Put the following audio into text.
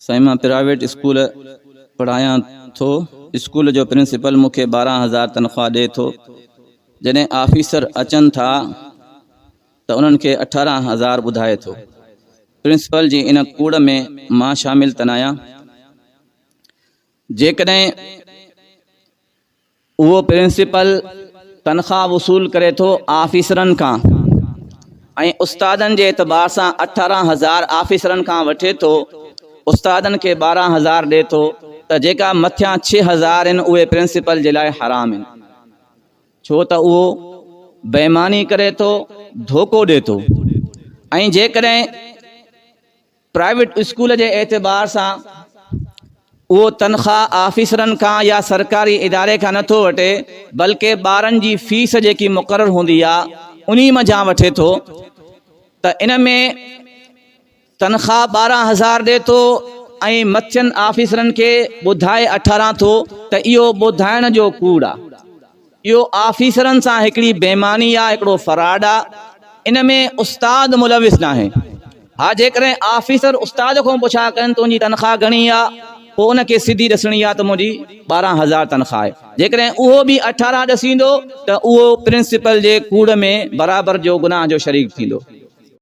साईं मां private school पढ़ाया थो। स्कूल जो प्रिंसिपल मुखे 12,000 तनख्वाह दे थो। जॾहिं ऑफिसर अचन था तो उन्हनि खे 18,000 ॿुधाए थो। प्रिंसिपल जी इन कूड़ में मां शामिल त न आहियां। जेकॾहिं उहो प्रिंसिपल तनख्वाह वसूल करे थो ऑफिसरनि खां ऐं उस्तादनि जे एतबार सां 18,000 ऑफिसरनि खां वठे थो, उस्तादनि खे 12,000 ॾे थो, त जेका मथियां 6,000 आहिनि उहे प्रिंसिपल जे लाइ हराम आहिनि। छो त उहो बेईमानी करे थो, धोखो ॾे थो। ऐं जेकॾहिं प्राइवेट स्कूल जे एतबार सां उहो तनख्वाह ऑफिसरनि खां या सरकारी इदारे खां नथो वठे, बल्कि ॿारनि जी फीस जेकी मुक़ररु हूंदी आहे उन मथां वठे थो, त इन में तनख्वाह 12,000 ॾे थो ऐं मथियनि ऑफिसरनि खे ॿुधाए 18 थो, त इहो ॿुधाइण जो कूड़ आहे। इहो ऑफिसरनि सां हिकिड़ी बेईमानी आहे, हिकिड़ो फराड आहे। इन में उस्ताद मुलविस न आहे। हा, जेकॾहिं ऑफिसर उस्ताद खां पुछा कनि तुंहिंजी तनख्वाह घणी आहे, पोइ उनखे सिधी ॾसणी आहे त मुंहिंजी 12,000 तनख्वाह आहे। जेकॾहिं उहो बि 18 ॾसींदो त उहो प्रिंसिपल जे कूड़ में बराबरि जो गुनाह जो शरीक थींदो।